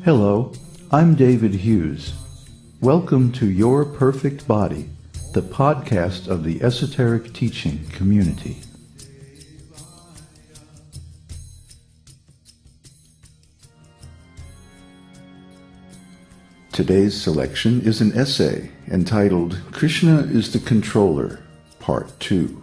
Hello, I'm David Hughes. Welcome to Your Perfect Body, the podcast of the Esoteric Teaching community. Today's selection is an essay entitled Kṛṣṇa is the Controller, Part 2.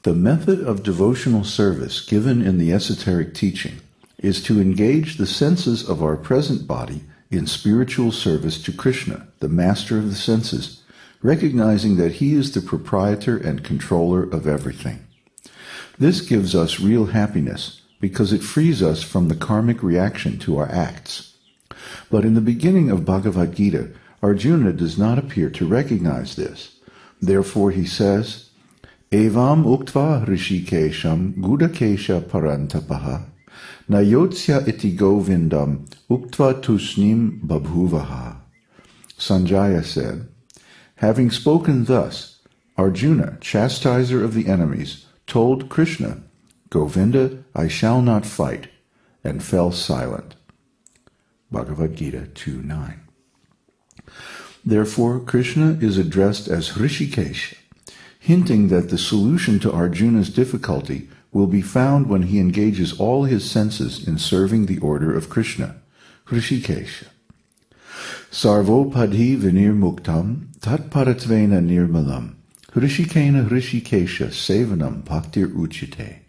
The method of devotional service given in the esoteric teaching is to engage the senses of our present body in spiritual service to Kṛṣṇa, the master of the senses, recognizing that he is the proprietor and controller of everything. This gives us real happiness because it frees us from the karmic reaction to our acts. But in the beginning of Bhagavad-gītā, Arjuna does not appear to recognize this. Therefore he says, evam uktva hrsikesam gudakesah parantapah na yotsya iti govindam uktva tusnim babhuvaha. Sanjaya said, having spoken thus, Arjuna, chastiser of the enemies, told Kṛṣṇa, Govinda, I shall not fight, and fell silent. Bhagavad-gītā 2:9. Therefore, Kṛṣṇa is addressed as Hrsikesha, hinting that the solution to Arjuna's difficulty will be found when he engages all his senses in serving the order of Kṛṣṇa, Hrsikesha. Sarvopadhi vinirmuktam tatparatvena nirmalam hrsikena hrsikesha sevanam bhaktir uchyate.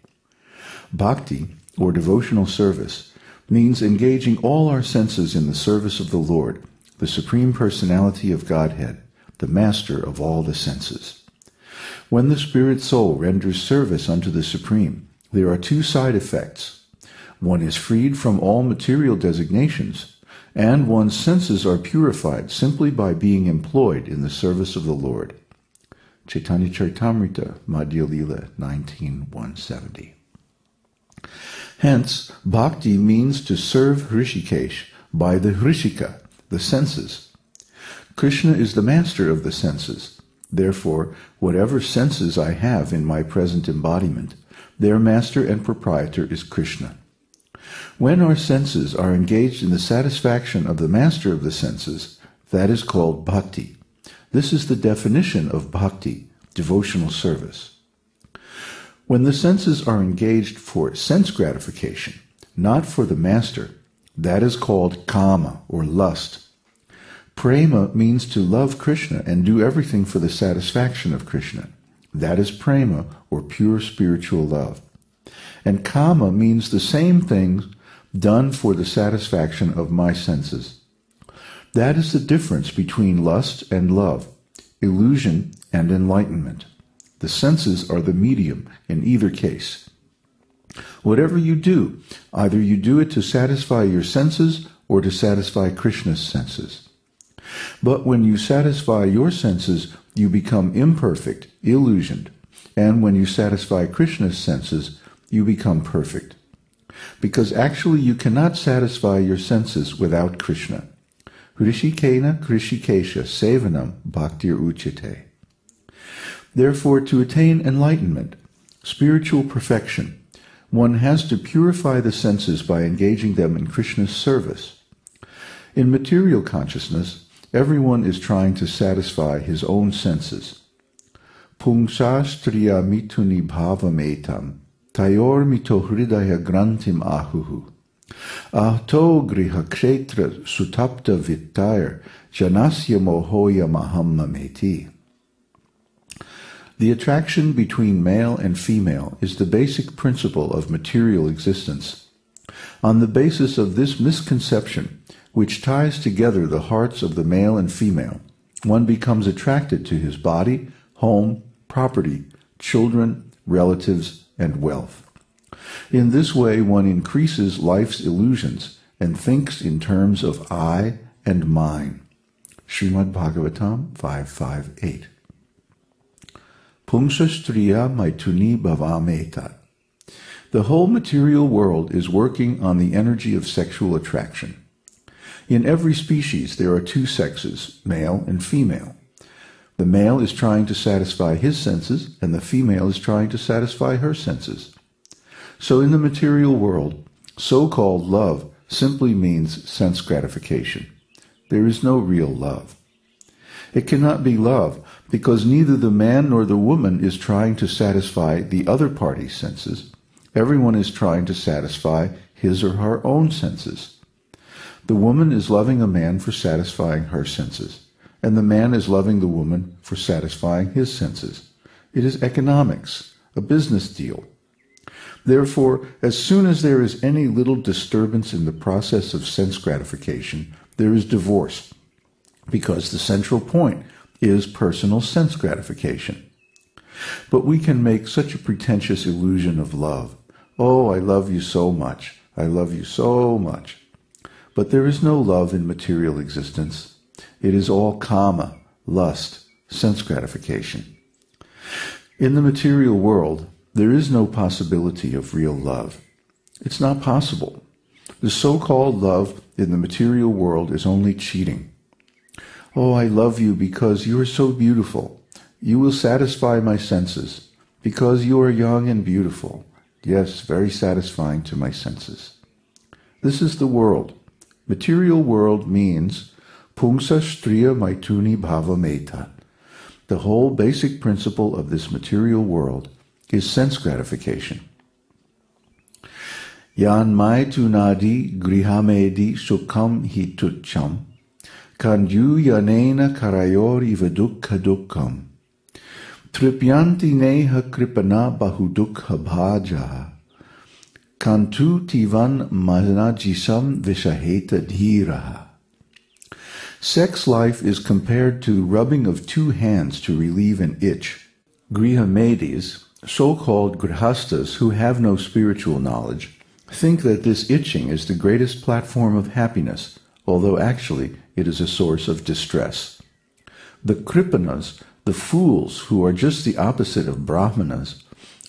Bhakti, or devotional service, means engaging all our senses in the service of the Lord, the Supreme Personality of Godhead, the Master of all the senses. When the spirit soul renders service unto the Supreme, there are two side effects. One is freed from all material designations, and one's senses are purified simply by being employed in the service of the Lord. Chaitanya Charitamrita, Madhya Lila 19:170. Hence, bhakti means to serve Hrishikesh by the Hrishika, the senses. Kṛṣṇa is the master of the senses. Therefore, whatever senses I have in my present embodiment, their master and proprietor is Kṛṣṇa. When our senses are engaged in the satisfaction of the master of the senses, that is called bhakti. This is the definition of bhakti, devotional service. When the senses are engaged for sense gratification, not for the master, that is called kama, or lust. Prema means to love Kṛṣṇa and do everything for the satisfaction of Kṛṣṇa. That is prema, or pure spiritual love. And kama means the same things done for the satisfaction of my senses. That is the difference between lust and love, illusion and enlightenment. The senses are the medium in either case. Whatever you do, either you do it to satisfy your senses or to satisfy Kṛṣṇa's senses. But when you satisfy your senses, you become imperfect, illusioned, and when you satisfy Kṛṣṇa's senses, you become perfect. Because actually you cannot satisfy your senses without Kṛṣṇa. Hrsikena hrsikesha sevanam bhaktir uchyate. Therefore, to attain enlightenment, spiritual perfection, one has to purify the senses by engaging them in Kṛṣṇa's service. In material consciousness, everyone is trying to satisfy his own senses. Pungsastriya mituni bhavam etam tayor mito hridaya grantim ahuhu. Ahto griha kshetra sutapta vittayar janasya mohoya maham mameti. The attraction between male and female is the basic principle of material existence. On the basis of this misconception, which ties together the hearts of the male and female, one becomes attracted to his body, home, property, children, relatives, and wealth. In this way, one increases life's illusions and thinks in terms of I and mine. Śrīmad-Bhāgavatam 5.5.8. Pungsastriya maituni bhavametat. The whole material world is working on the energy of sexual attraction. In every species there are two sexes, male and female. The male is trying to satisfy his senses, and the female is trying to satisfy her senses. So in the material world, so-called love simply means sense gratification. There is no real love. It cannot be love because neither the man nor the woman is trying to satisfy the other party's senses. Everyone is trying to satisfy his or her own senses. The woman is loving a man for satisfying her senses, and the man is loving the woman for satisfying his senses. It is economics, a business deal. Therefore, as soon as there is any little disturbance in the process of sense gratification, there is divorce, because the central point is personal sense gratification. But we can make such a pretentious illusion of love. Oh, I love you so much. I love you so much. But there is no love in material existence. It is all kama, lust, sense gratification. In the material world, there is no possibility of real love. It's not possible. The so-called love in the material world is only cheating. Oh, I love you because you are so beautiful. You will satisfy my senses. Because you are young and beautiful. Yes, very satisfying to my senses. This is the world. Material world means pungsa striya maituni bhavameta. The whole basic principle of this material world is sense gratification. Yan maitunadi grihamedi sukham hitucham kanju yanena karayori vadukha dukkam tripyanti neha kripana bahudukha bhaja kantu tivan manajisam vishaheta dhiraha. Sex life is compared to rubbing of two hands to relieve an itch. Grihamedis, so-called grihastas who have no spiritual knowledge, think that this itching is the greatest platform of happiness, although actually it is a source of distress. The kripanas, the fools who are just the opposite of brahmanas,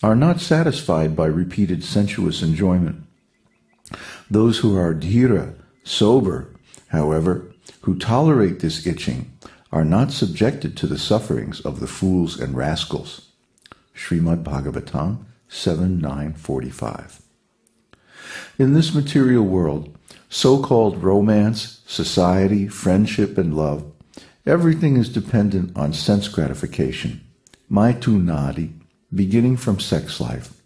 are not satisfied by repeated sensuous enjoyment. Those who are dhira, sober, however, who tolerate this itching, are not subjected to the sufferings of the fools and rascals. Śrīmad-Bhāgavatam 7:9-45. In this material world, so-called romance, society, friendship, and love, everything is dependent on sense gratification, maitunadi, beginning from sex life.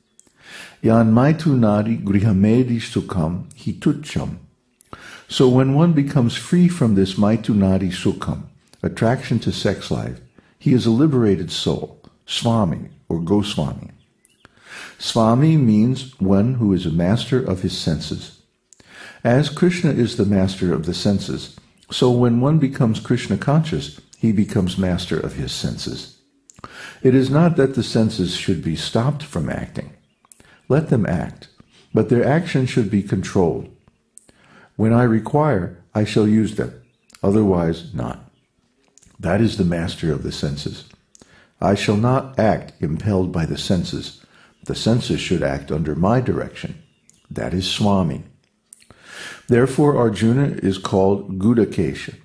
Yan maitunadi grihamedi sukham hitucham. So when one becomes free from this maitunadi sukham, attraction to sex life, he is a liberated soul, swami or Goswami. Swami means one who is a master of his senses. As Krishna is the master of the senses, so when one becomes Krishna conscious, he becomes master of his senses. It is not that the senses should be stopped from acting. Let them act, but their action should be controlled. When I require, I shall use them, otherwise not. That is the master of the senses. I shall not act impelled by the senses. The senses should act under my direction. That is Swami. Therefore Arjuna is called gudakesah.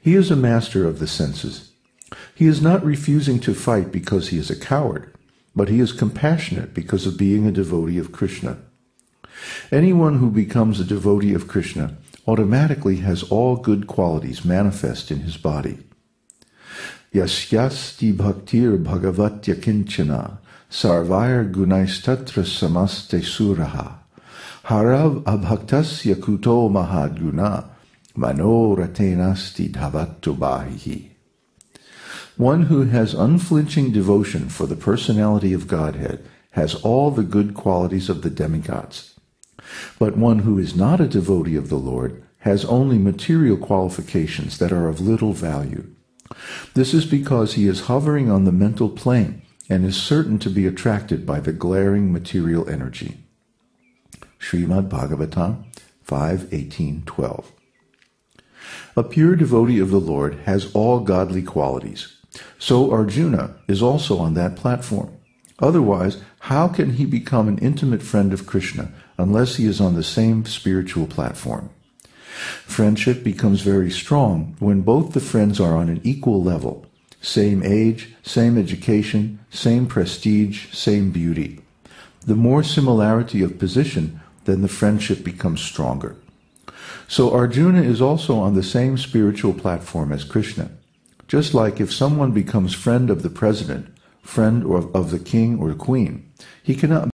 He is a master of the senses. He is not refusing to fight because he is a coward, but he is compassionate because of being a devotee of Krishna. Anyone who becomes a devotee of Krishna automatically has all good qualities manifest in his body. Yasyasti bhaktir bhagavatya kinchana sarvair gunaistatra samaste suraha harav abhaktasya kuto mahadguna manoratenasti dhavattu bahihi. One who has unflinching devotion for the personality of Godhead has all the good qualities of the demigods. But one who is not a devotee of the Lord has only material qualifications that are of little value. This is because he is hovering on the mental plane and is certain to be attracted by the glaring material energy. Śrīmad-Bhāgavatam 5:18-12. A pure devotee of the Lord has all godly qualities. So Arjuna is also on that platform. Otherwise, how can he become an intimate friend of Krishna unless he is on the same spiritual platform? Friendship becomes very strong when both the friends are on an equal level. Same age, same education, same prestige, same beauty. The more similarity of position, then the friendship becomes stronger. So Arjuna is also on the same spiritual platform as Kṛṣṇa. Just like if someone becomes friend of the president, friend of the king or queen, he cannot